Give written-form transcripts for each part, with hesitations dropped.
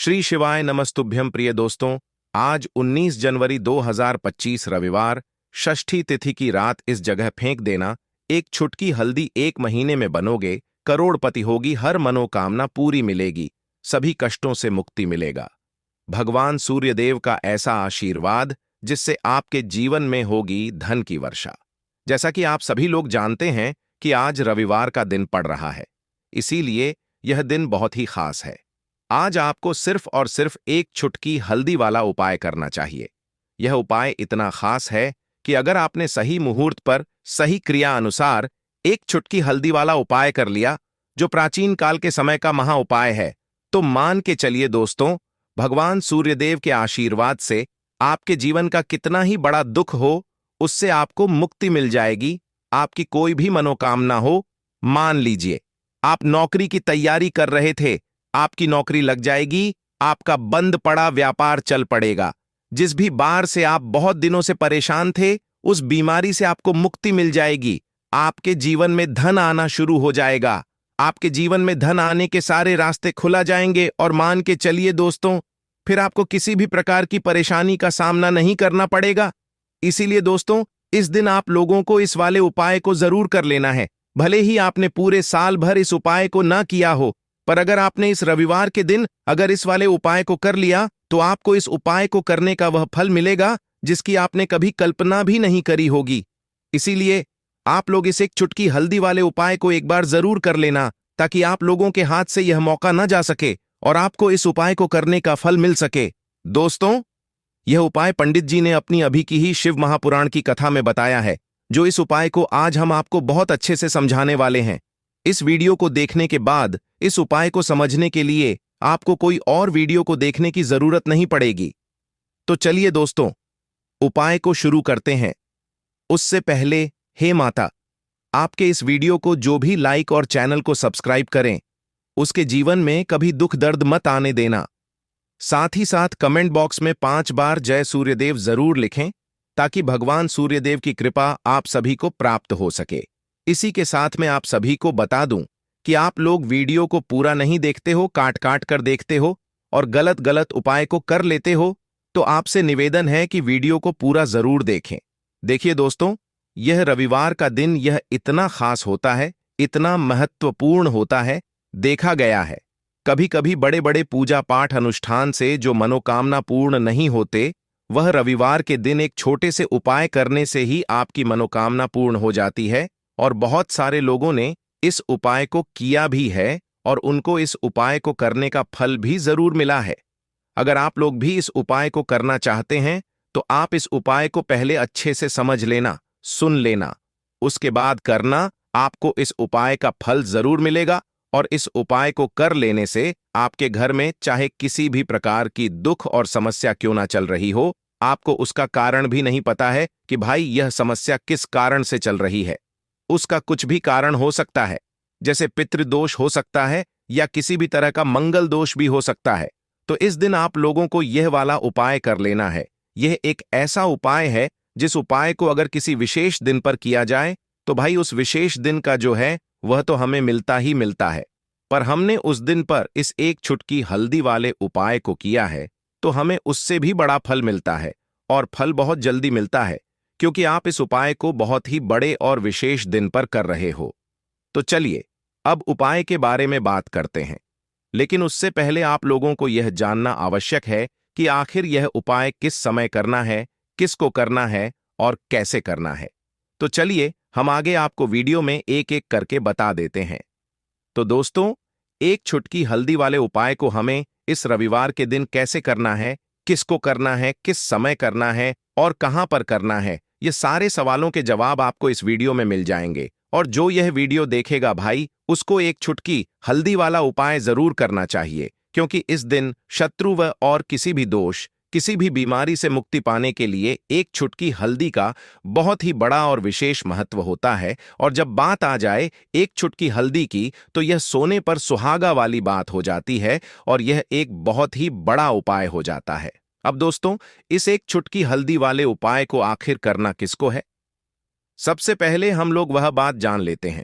श्री शिवाय नमस्तुभ्यं प्रिय दोस्तों। आज 19 जनवरी 2025 रविवार, षष्ठी तिथि की रात इस जगह फेंक देना। एक छुटकी हल्दी 1 महीने में बनोगे, करोड़पति होगी, हर मनोकामना पूरी मिलेगी, सभी कष्टों से मुक्ति मिलेगा। भगवान सूर्यदेव का ऐसा आशीर्वाद जिससे आपके जीवन में होगी धन की वर्षा। जैसा कि आप सभी लोग जानते हैं कि आज रविवार का दिन पड़ रहा है, इसीलिए यह दिन बहुत ही खास है। आज आपको सिर्फ और सिर्फ एक छुटकी हल्दी वाला उपाय करना चाहिए। यह उपाय इतना खास है कि अगर आपने सही मुहूर्त पर सही क्रिया अनुसार एक छुटकी हल्दी वाला उपाय कर लिया, जो प्राचीन काल के समय का महा उपाय है, तो मान के चलिए दोस्तों, भगवान सूर्यदेव के आशीर्वाद से आपके जीवन का कितना ही बड़ा दुख हो, उससे आपको मुक्ति मिल जाएगी। आपकी कोई भी मनोकामना हो, मान लीजिए आप नौकरी की तैयारी कर रहे थे, आपकी नौकरी लग जाएगी, आपका बंद पड़ा व्यापार चल पड़ेगा। जिस भी बार से आप बहुत दिनों से परेशान थे, उस बीमारी से आपको मुक्ति मिल जाएगी। आपके जीवन में धन आना शुरू हो जाएगा। आपके जीवन में धन आने के सारे रास्ते खुला जाएंगे और मान के चलिए दोस्तों, फिर आपको किसी भी प्रकार की परेशानी का सामना नहीं करना पड़ेगा। इसीलिए दोस्तों, इस दिन आप लोगों को इस वाले उपाय को जरूर कर लेना है। भले ही आपने पूरे साल भर इस उपाय को ना किया हो, पर अगर आपने इस रविवार के दिन अगर इस वाले उपाय को कर लिया, तो आपको इस उपाय को करने का वह फल मिलेगा जिसकी आपने कभी कल्पना भी नहीं करी होगी। इसीलिए आप लोग इस एक चुटकी हल्दी वाले उपाय को एक बार जरूर कर लेना, ताकि आप लोगों के हाथ से यह मौका न जा सके और आपको इस उपाय को करने का फल मिल सके। दोस्तों, यह उपाय पंडित जी ने अपनी अभी की ही शिव महापुराण की कथा में बताया है, जो इस उपाय को आज हम आपको बहुत अच्छे से समझाने वाले हैं। इस वीडियो को देखने के बाद इस उपाय को समझने के लिए आपको कोई और वीडियो को देखने की जरूरत नहीं पड़ेगी। तो चलिए दोस्तों, उपाय को शुरू करते हैं। उससे पहले, हे माता, आपके इस वीडियो को जो भी लाइक और चैनल को सब्सक्राइब करें, उसके जीवन में कभी दुख दर्द मत आने देना। साथ ही साथ कमेंट बॉक्स में 5 बार जय सूर्यदेव जरूर लिखें, ताकि भगवान सूर्यदेव की कृपा आप सभी को प्राप्त हो सके। इसी के साथ मैं आप सभी को बता दूं कि आप लोग वीडियो को पूरा नहीं देखते हो, काट काट कर देखते हो और गलत गलत उपाय को कर लेते हो, तो आपसे निवेदन है कि वीडियो को पूरा जरूर देखें। देखिए दोस्तों, यह रविवार का दिन यह इतना खास होता है, इतना महत्वपूर्ण होता है। देखा गया है, कभी कभी बड़े बड़े पूजा पाठ अनुष्ठान से जो मनोकामना पूर्ण नहीं होते, वह रविवार के दिन एक छोटे से उपाय करने से ही आपकी मनोकामना पूर्ण हो जाती है। और बहुत सारे लोगों ने इस उपाय को किया भी है और उनको इस उपाय को करने का फल भी जरूर मिला है। अगर आप लोग भी इस उपाय को करना चाहते हैं, तो आप इस उपाय को पहले अच्छे से समझ लेना, सुन लेना, उसके बाद करना। आपको इस उपाय का फल जरूर मिलेगा और इस उपाय को कर लेने से आपके घर में चाहे किसी भी प्रकार की दुख और समस्या क्यों ना चल रही हो, आपको उसका कारण भी नहीं पता है कि भाई यह समस्या किस कारण से चल रही है। उसका कुछ भी कारण हो सकता है, जैसे पितृदोष हो सकता है या किसी भी तरह का मंगल दोष भी हो सकता है। तो इस दिन आप लोगों को यह वाला उपाय कर लेना है। यह एक ऐसा उपाय है जिस उपाय को अगर किसी विशेष दिन पर किया जाए, तो भाई उस विशेष दिन का जो है वह तो हमें मिलता ही मिलता है। पर हमने उस दिन पर इस एक छुटकी हल्दी वाले उपाय को किया है, तो हमें उससे भी बड़ा फल मिलता है और फल बहुत जल्दी मिलता है, क्योंकि आप इस उपाय को बहुत ही बड़े और विशेष दिन पर कर रहे हो। तो चलिए अब उपाय के बारे में बात करते हैं, लेकिन उससे पहले आप लोगों को यह जानना आवश्यक है कि आखिर यह उपाय किस समय करना है, किसको करना है और कैसे करना है। तो चलिए हम आगे आपको वीडियो में एक एक करके बता देते हैं। तो दोस्तों, एक छुटकी हल्दी वाले उपाय को हमें इस रविवार के दिन कैसे करना है, किसको करना है, किस समय करना है और कहां पर करना है, ये सारे सवालों के जवाब आपको इस वीडियो में मिल जाएंगे। और जो यह वीडियो देखेगा भाई, उसको एक छुटकी हल्दी वाला उपाय जरूर करना चाहिए, क्योंकि इस दिन शत्रु व और किसी भी दोष, किसी भी बीमारी से मुक्ति पाने के लिए एक छुटकी हल्दी का बहुत ही बड़ा और विशेष महत्व होता है। और जब बात आ जाए एक छुटकी हल्दी की, तो यह सोने पर सुहागा वाली बात हो जाती है और यह एक बहुत ही बड़ा उपाय हो जाता है। अब दोस्तों, इस एक छुटकी हल्दी वाले उपाय को आखिर करना किसको है, सबसे पहले हम लोग वह बात जान लेते हैं।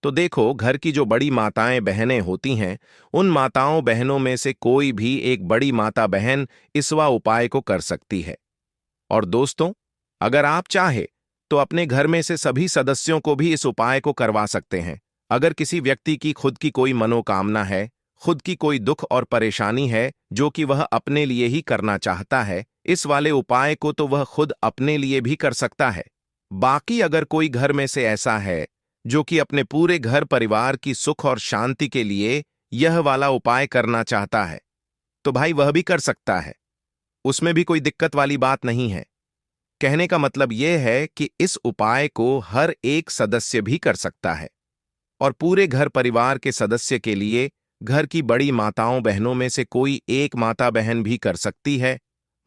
तो देखो, घर की जो बड़ी माताएं बहनें होती हैं, उन माताओं बहनों में से कोई भी एक बड़ी माता बहन इसवा उपाय को कर सकती है। और दोस्तों, अगर आप चाहे तो अपने घर में से सभी सदस्यों को भी इस उपाय को करवा सकते हैं। अगर किसी व्यक्ति की खुद की कोई मनोकामना है, खुद की कोई दुख और परेशानी है जो कि वह अपने लिए ही करना चाहता है, इस वाले उपाय को तो वह खुद अपने लिए भी कर सकता है। बाकी अगर कोई घर में से ऐसा है जो कि अपने पूरे घर परिवार की सुख और शांति के लिए यह वाला उपाय करना चाहता है, तो भाई वह भी कर सकता है। उसमें भी कोई दिक्कत वाली बात नहीं है। कहने का मतलब यह है कि इस उपाय को हर एक सदस्य भी कर सकता है और पूरे घर परिवार के सदस्य के लिए घर की बड़ी माताओं बहनों में से कोई एक माता बहन भी कर सकती है।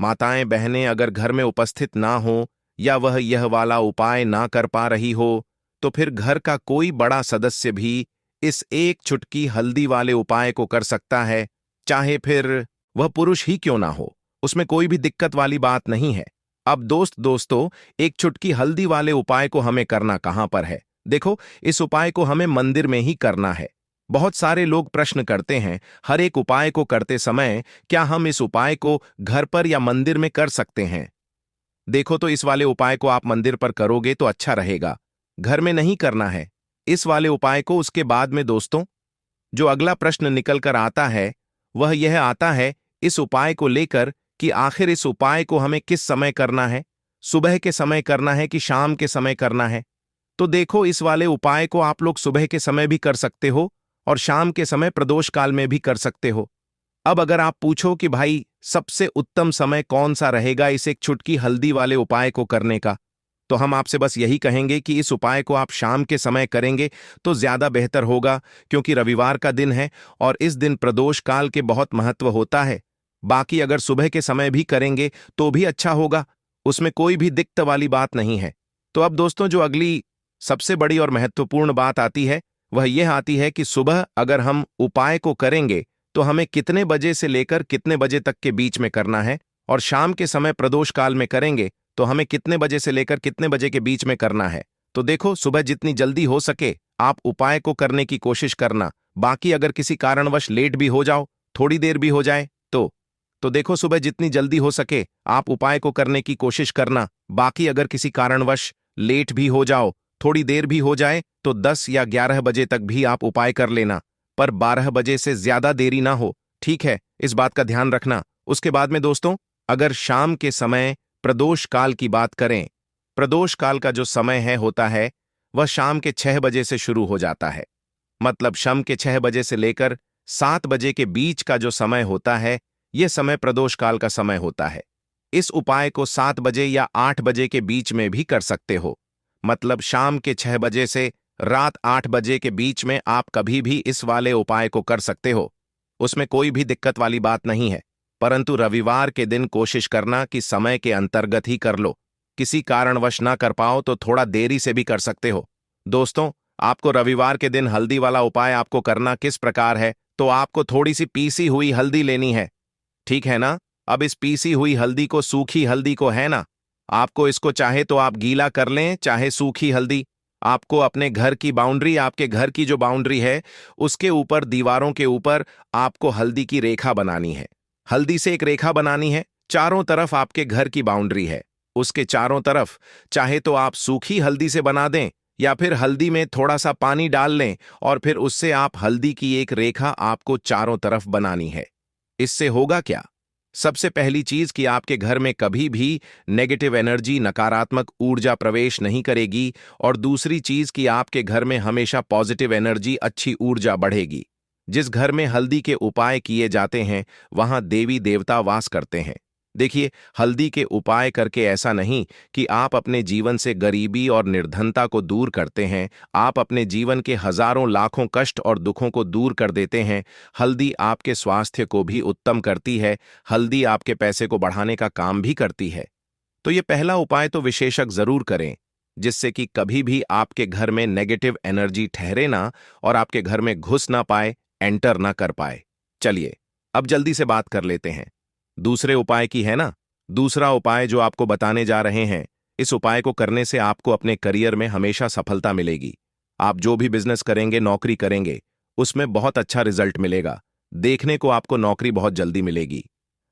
माताएं बहनें अगर घर में उपस्थित ना हो या वह यह वाला उपाय ना कर पा रही हो, तो फिर घर का कोई बड़ा सदस्य भी इस एक चुटकी हल्दी वाले उपाय को कर सकता है, चाहे फिर वह पुरुष ही क्यों ना हो। उसमें कोई भी दिक्कत वाली बात नहीं है। अब दोस्तों, एक चुटकी हल्दी वाले उपाय को हमें करना कहां पर है? देखो, इस उपाय को हमें मंदिर में ही करना है। बहुत सारे लोग प्रश्न करते हैं, हर एक उपाय को करते समय क्या हम इस उपाय को घर पर या मंदिर में कर सकते हैं? देखो, तो इस वाले उपाय को आप मंदिर पर करोगे तो अच्छा रहेगा, घर में नहीं करना है इस वाले उपाय को। उसके बाद में दोस्तों, जो अगला प्रश्न निकल कर आता है वह यह आता है इस उपाय को लेकर कि आखिर इस उपाय को हमें किस समय करना है, सुबह के समय करना है कि शाम के समय करना है? तो देखो, इस वाले उपाय को आप लोग सुबह के समय भी कर सकते हो और शाम के समय प्रदोष काल में भी कर सकते हो। अब अगर आप पूछो कि भाई सबसे उत्तम समय कौन सा रहेगा इस एक चुटकी हल्दी वाले उपाय को करने का, तो हम आपसे बस यही कहेंगे कि इस उपाय को आप शाम के समय करेंगे तो ज्यादा बेहतर होगा, क्योंकि रविवार का दिन है और इस दिन प्रदोष काल के बहुत महत्व होता है। बाकी अगर सुबह के समय भी करेंगे तो भी अच्छा होगा, उसमें कोई भी दिक्कत वाली बात नहीं है। तो अब दोस्तों, जो अगली सबसे बड़ी और महत्वपूर्ण बात आती है वह यह आती है कि सुबह अगर हम उपाय को करेंगे तो हमें कितने बजे से लेकर कितने बजे तक के बीच में करना है, और शाम के समय प्रदोष काल में करेंगे तो हमें कितने बजे से लेकर कितने बजे के बीच में करना है। तो देखो, सुबह जितनी जल्दी हो सके आप उपाय को करने की कोशिश करना। बाकी अगर किसी कारणवश लेट भी हो जाओ, थोड़ी देर भी हो जाए तो देखो, सुबह जितनी जल्दी हो सके आप उपाय को करने की कोशिश करना। बाकी अगर किसी कारणवश लेट भी हो जाओ, थोड़ी देर भी हो जाए, तो 10 या 11 बजे तक भी आप उपाय कर लेना, पर 12 बजे से ज्यादा देरी ना हो, ठीक है? इस बात का ध्यान रखना। उसके बाद में दोस्तों, अगर शाम के समय प्रदोष काल की बात करें, प्रदोष काल का जो समय होता है वह शाम के 6 बजे से शुरू हो जाता है। मतलब शाम के 6 बजे से लेकर 7 बजे के बीच का जो समय होता है, यह समय प्रदोष काल का समय होता है। इस उपाय को 7 बजे या 8 बजे के बीच में भी कर सकते हो। मतलब शाम के 6 बजे से रात 8 बजे के बीच में आप कभी भी इस वाले उपाय को कर सकते हो, उसमें कोई भी दिक्कत वाली बात नहीं है। परंतु रविवार के दिन कोशिश करना कि समय के अंतर्गत ही कर लो। किसी कारणवश ना कर पाओ तो थोड़ा देरी से भी कर सकते हो। दोस्तों, आपको रविवार के दिन हल्दी वाला उपाय आपको करना किस प्रकार है, तो आपको थोड़ी सी पीसी हुई हल्दी लेनी है, ठीक है ना? अब इस पीसी हुई हल्दी को, सूखी हल्दी को, है ना, आपको इसको चाहे तो आप गीला कर लें, चाहे सूखी हल्दी। आपको अपने घर की बाउंड्री, आपके घर की जो बाउंड्री है उसके ऊपर, दीवारों के ऊपर आपको हल्दी की रेखा बनानी है। हल्दी से एक रेखा बनानी है, चारों तरफ आपके घर की बाउंड्री है, उसके चारों तरफ चाहे तो आप सूखी हल्दी से बना दें या फिर हल्दी में थोड़ा सा पानी डाल लें और फिर उससे आप हल्दी की एक रेखा आपको चारों तरफ बनानी है। इससे होगा क्या? सबसे पहली चीज कि आपके घर में कभी भी नेगेटिव एनर्जी, नकारात्मक ऊर्जा प्रवेश नहीं करेगी, और दूसरी चीज कि आपके घर में हमेशा पॉजिटिव एनर्जी, अच्छी ऊर्जा बढ़ेगी। जिस घर में हल्दी के उपाय किए जाते हैं वहां देवी देवता वास करते हैं। देखिए, हल्दी के उपाय करके ऐसा नहीं कि आप अपने जीवन से गरीबी और निर्धनता को दूर करते हैं, आप अपने जीवन के हजारों लाखों कष्ट और दुखों को दूर कर देते हैं। हल्दी आपके स्वास्थ्य को भी उत्तम करती है, हल्दी आपके पैसे को बढ़ाने का काम भी करती है। तो ये पहला उपाय तो विशेषज्ञ जरूर करें, जिससे कि कभी भी आपके घर में नेगेटिव एनर्जी ठहरे ना और आपके घर में घुस ना पाए, एंटर ना कर पाए। चलिए, अब जल्दी से बात कर लेते हैं दूसरे उपाय की, है ना? दूसरा उपाय जो आपको बताने जा रहे हैं, इस उपाय को करने से आपको अपने करियर में हमेशा सफलता मिलेगी। आप जो भी बिजनेस करेंगे, नौकरी करेंगे, उसमें बहुत अच्छा रिजल्ट मिलेगा। देखने को आपको नौकरी बहुत जल्दी मिलेगी।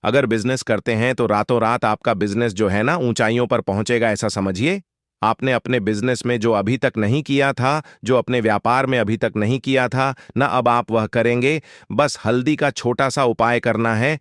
अगर बिजनेस करते हैं तो रातों रात आपका बिजनेस जो है ना ऊंचाइयों पर पहुंचेगा, ऐसा समझिए। आपने अपने बिजनेस में जो अभी तक नहीं किया था, जो अपने व्यापार में अभी तक नहीं किया था ना, अब आप वह करेंगे। बस हल्दी का छोटा सा उपाय करना है।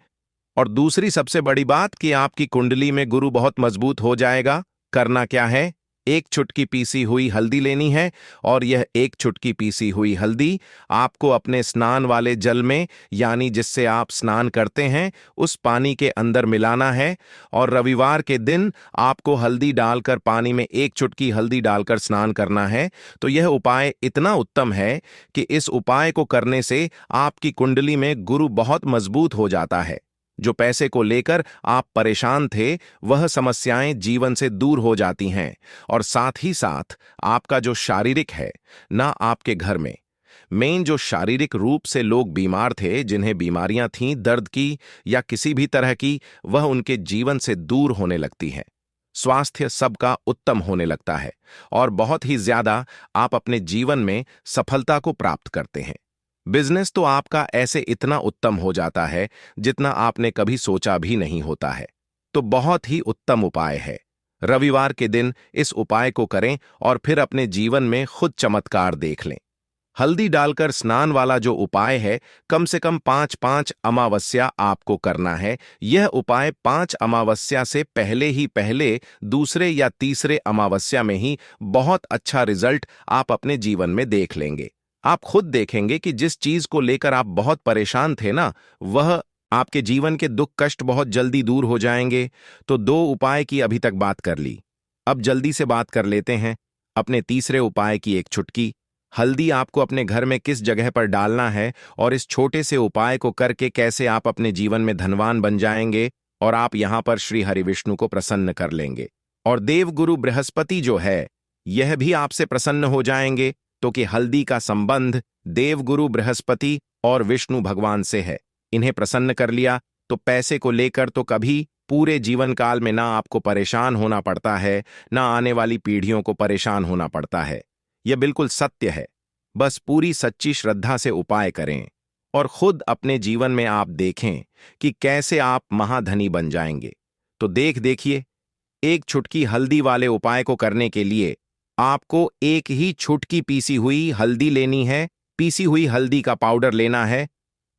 और दूसरी सबसे बड़ी बात कि आपकी कुंडली में गुरु बहुत मजबूत हो जाएगा। करना क्या है? एक चुटकी पीसी हुई हल्दी लेनी है, और यह एक चुटकी पीसी हुई हल्दी आपको अपने स्नान वाले जल में, यानी जिससे आप स्नान करते हैं, उस पानी के अंदर मिलाना है। और रविवार के दिन आपको हल्दी डालकर, पानी में एक चुटकी हल्दी डालकर स्नान करना है। तो यह उपाय इतना उत्तम है कि इस उपाय को करने से आपकी कुंडली में गुरु बहुत मजबूत हो जाता है। जो पैसे को लेकर आप परेशान थे, वह समस्याएं जीवन से दूर हो जाती हैं। और साथ ही साथ आपका जो शारीरिक है ना, आपके घर में मेन जो शारीरिक रूप से लोग बीमार थे, जिन्हें बीमारियां थीं दर्द की या किसी भी तरह की, वह उनके जीवन से दूर होने लगती हैं। स्वास्थ्य सबका उत्तम होने लगता है और बहुत ही ज्यादा आप अपने जीवन में सफलता को प्राप्त करते हैं। बिजनेस तो आपका ऐसे इतना उत्तम हो जाता है जितना आपने कभी सोचा भी नहीं होता है। तो बहुत ही उत्तम उपाय है। रविवार के दिन इस उपाय को करें और फिर अपने जीवन में खुद चमत्कार देख लें। हल्दी डालकर स्नान वाला जो उपाय है, कम से कम 5-5 अमावस्या आपको करना है। यह उपाय 5 अमावस्या से पहले ही पहले, दूसरे या तीसरे अमावस्या में ही बहुत अच्छा रिजल्ट आप अपने जीवन में देख लेंगे। आप खुद देखेंगे कि जिस चीज को लेकर आप बहुत परेशान थे ना, वह आपके जीवन के दुख कष्ट बहुत जल्दी दूर हो जाएंगे। तो 2 उपाय की अभी तक बात कर ली। अब जल्दी से बात कर लेते हैं अपने तीसरे उपाय की। एक चुटकी हल्दी आपको अपने घर में किस जगह पर डालना है, और इस छोटे से उपाय को करके कैसे आप अपने जीवन में धनवान बन जाएंगे और आप यहां पर श्री हरि विष्णु को प्रसन्न कर लेंगे। और देवगुरु बृहस्पति जो है, यह भी आपसे प्रसन्न हो जाएंगे। तो कि हल्दी का संबंध देवगुरु बृहस्पति और विष्णु भगवान से है। इन्हें प्रसन्न कर लिया तो पैसे को लेकर तो कभी पूरे जीवन काल में ना आपको परेशान होना पड़ता है, ना आने वाली पीढ़ियों को परेशान होना पड़ता है। यह बिल्कुल सत्य है। बस पूरी सच्ची श्रद्धा से उपाय करें और खुद अपने जीवन में आप देखें कि कैसे आप महाधनी बन जाएंगे। तो देखिए, एक चुटकी हल्दी वाले उपाय को करने के लिए आपको एक ही चुटकी पीसी हुई हल्दी लेनी है। पीसी हुई हल्दी का पाउडर लेना है।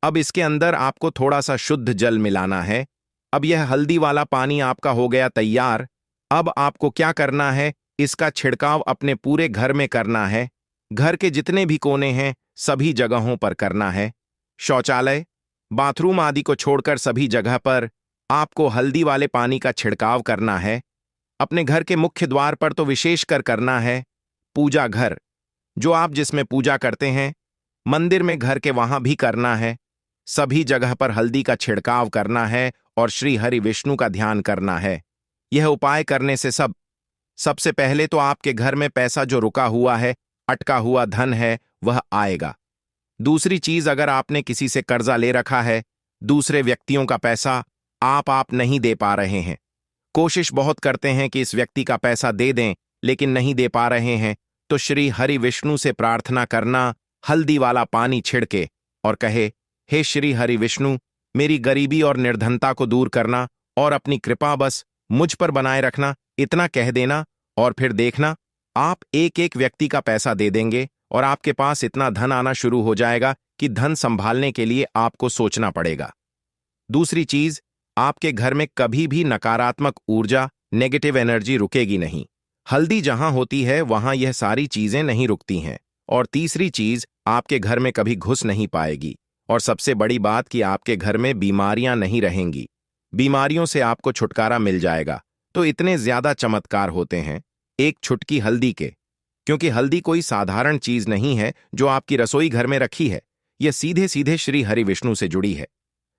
अब इसके अंदर आपको थोड़ा सा शुद्ध जल मिलाना है। अब यह हल्दी वाला पानी आपका हो गया तैयार। अब आपको क्या करना है? इसका छिड़काव अपने पूरे घर में करना है। घर के जितने भी कोने हैं, सभी जगहों पर करना है। शौचालय, बाथरूम आदि को छोड़कर सभी जगह पर आपको हल्दी वाले पानी का छिड़काव करना है। अपने घर के मुख्य द्वार पर तो विशेषकर करना है। पूजा घर, जो आप जिसमें पूजा करते हैं, मंदिर में घर के वहां भी करना है। सभी जगह पर हल्दी का छिड़काव करना है और श्री हरि विष्णु का ध्यान करना है। यह उपाय करने से सबसे पहले तो आपके घर में पैसा जो रुका हुआ है, अटका हुआ धन है, वह आएगा। दूसरी चीज, अगर आपने किसी से कर्जा ले रखा है, दूसरे व्यक्तियों का पैसा आप नहीं दे पा रहे हैं, कोशिश बहुत करते हैं कि इस व्यक्ति का पैसा दे दें, लेकिन नहीं दे पा रहे हैं, तो श्री हरि विष्णु से प्रार्थना करना, हल्दी वाला पानी छिड़के और कहे, हे श्री हरि विष्णु, मेरी गरीबी और निर्धनता को दूर करना और अपनी कृपा बस मुझ पर बनाए रखना। इतना कह देना और फिर देखना, आप एक एक व्यक्ति का पैसा दे देंगे और आपके पास इतना धन आना शुरू हो जाएगा कि धन संभालने के लिए आपको सोचना पड़ेगा। दूसरी चीज, आपके घर में कभी भी नकारात्मक ऊर्जा, नेगेटिव एनर्जी रुकेगी नहीं। हल्दी जहां होती है वहां यह सारी चीजें नहीं रुकती हैं। और तीसरी चीज, आपके घर में कभी घुस नहीं पाएगी। और सबसे बड़ी बात कि आपके घर में बीमारियां नहीं रहेंगी। बीमारियों से आपको छुटकारा मिल जाएगा। तो इतने ज्यादा चमत्कार होते हैं एक चुटकी हल्दी के, क्योंकि हल्दी कोई साधारण चीज नहीं है जो आपकी रसोई घर में रखी है। यह सीधे सीधे श्री हरि विष्णु से जुड़ी है।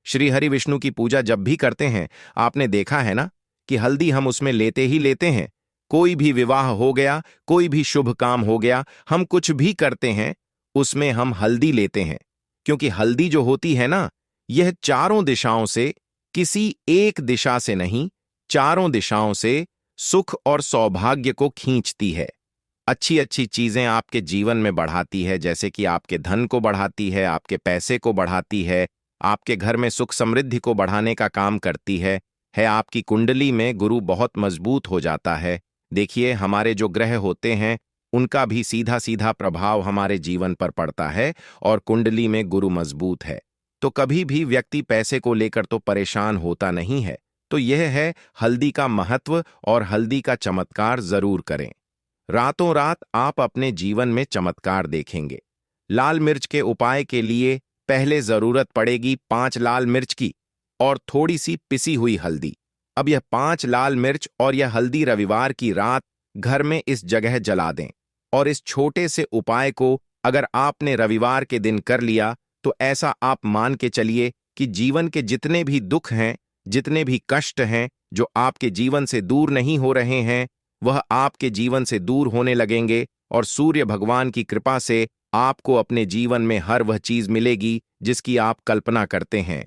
श्री हरि विष्णु की पूजा जब भी करते हैं, आपने देखा है ना कि हल्दी हम उसमें लेते ही लेते हैं। कोई भी विवाह हो गया, कोई भी शुभ काम हो गया, हम कुछ भी करते हैं, उसमें हम हल्दी लेते हैं। क्योंकि हल्दी जो होती है ना, यह चारों दिशाओं से, किसी एक दिशा से नहीं, चारों दिशाओं से सुख और सौभाग्य को खींचती है। अच्छी अच्छी चीजें आपके जीवन में बढ़ाती है, जैसे कि आपके धन को बढ़ाती है, आपके पैसे को बढ़ाती है, आपके घर में सुख समृद्धि को बढ़ाने का काम करती है आपकी कुंडली में गुरु बहुत मजबूत हो जाता है। देखिए, हमारे जो ग्रह होते हैं उनका भी सीधा सीधा प्रभाव हमारे जीवन पर पड़ता है, और कुंडली में गुरु मजबूत है तो कभी भी व्यक्ति पैसे को लेकर तो परेशान होता नहीं है। तो यह है हल्दी का महत्व, और हल्दी का चमत्कार जरूर करें। रातों रात आप अपने जीवन में चमत्कार देखेंगे। लाल मिर्च के उपाय के लिए पहले जरूरत पड़ेगी 5 लाल मिर्च की और थोड़ी सी पिसी हुई हल्दी। अब यह 5 लाल मिर्च और यह हल्दी रविवार की रात घर में इस जगह जला दें। और इस छोटे से उपाय को अगर आपने रविवार के दिन कर लिया तो ऐसा आप मान के चलिए कि जीवन के जितने भी दुख हैं, जितने भी कष्ट हैं जो आपके जीवन से दूर नहीं हो रहे हैं, वह आपके जीवन से दूर होने लगेंगे, और सूर्य भगवान की कृपा से आपको अपने जीवन में हर वह चीज मिलेगी जिसकी आप कल्पना करते हैं।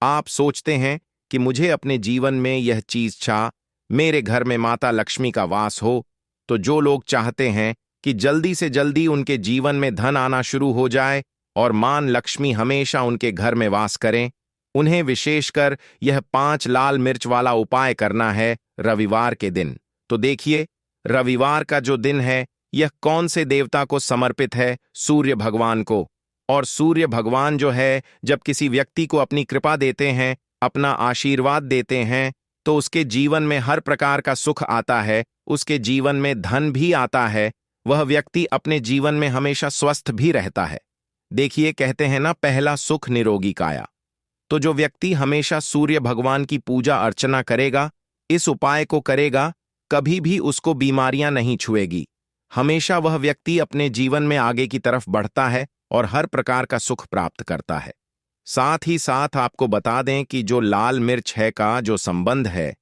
आप सोचते हैं कि मुझे अपने जीवन में यह चीज मेरे घर में माता लक्ष्मी का वास हो। तो जो लोग चाहते हैं कि जल्दी से जल्दी उनके जीवन में धन आना शुरू हो जाए और मान लक्ष्मी हमेशा उनके घर में वास करें, उन्हें विशेषकर यह 5 लाल मिर्च वाला उपाय करना है रविवार के दिन। तो देखिए, रविवार का जो दिन है यह कौन से देवता को समर्पित है? सूर्य भगवान को। और सूर्य भगवान जो है, जब किसी व्यक्ति को अपनी कृपा देते हैं, अपना आशीर्वाद देते हैं, तो उसके जीवन में हर प्रकार का सुख आता है, उसके जीवन में धन भी आता है, वह व्यक्ति अपने जीवन में हमेशा स्वस्थ भी रहता है। देखिए, कहते हैं ना, पहला सुख निरोगी काया। तो जो व्यक्ति हमेशा सूर्य भगवान की पूजा अर्चना करेगा, इस उपाय को करेगा, कभी भी उसको बीमारियां नहीं छुएगी। हमेशा वह व्यक्ति अपने जीवन में आगे की तरफ बढ़ता है और हर प्रकार का सुख प्राप्त करता है। साथ ही साथ आपको बता दें कि जो लाल मिर्च है का जो संबंध है,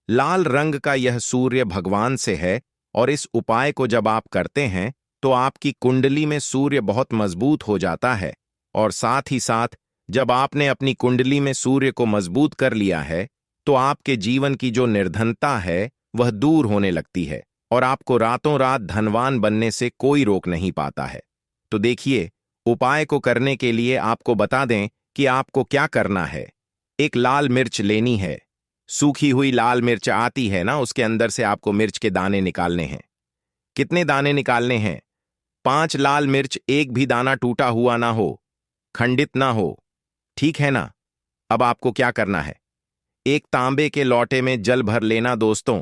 लाल रंग का यह सूर्य भगवान से है, और इस उपाय को जब आप करते हैं तो आपकी कुंडली में सूर्य बहुत मजबूत हो जाता है। और साथ ही साथ जब आपने अपनी कुंडली में सूर्य को मजबूत कर लिया है तो आपके जीवन की जो निर्धनता है वह दूर होने लगती है, और आपको रातों रात धनवान बनने से कोई रोक नहीं पाता है। तो देखिए, उपाय को करने के लिए आपको बता दें कि आपको क्या करना है। एक लाल मिर्च लेनी है, सूखी हुई लाल मिर्च आती है ना, उसके अंदर से आपको मिर्च के दाने निकालने हैं। कितने दाने निकालने हैं? 5 लाल मिर्च, एक भी दाना टूटा हुआ ना हो, खंडित ना हो, ठीक है ना? अब आपको क्या करना है, एक तांबे के लोटे में जल भर लेना दोस्तों,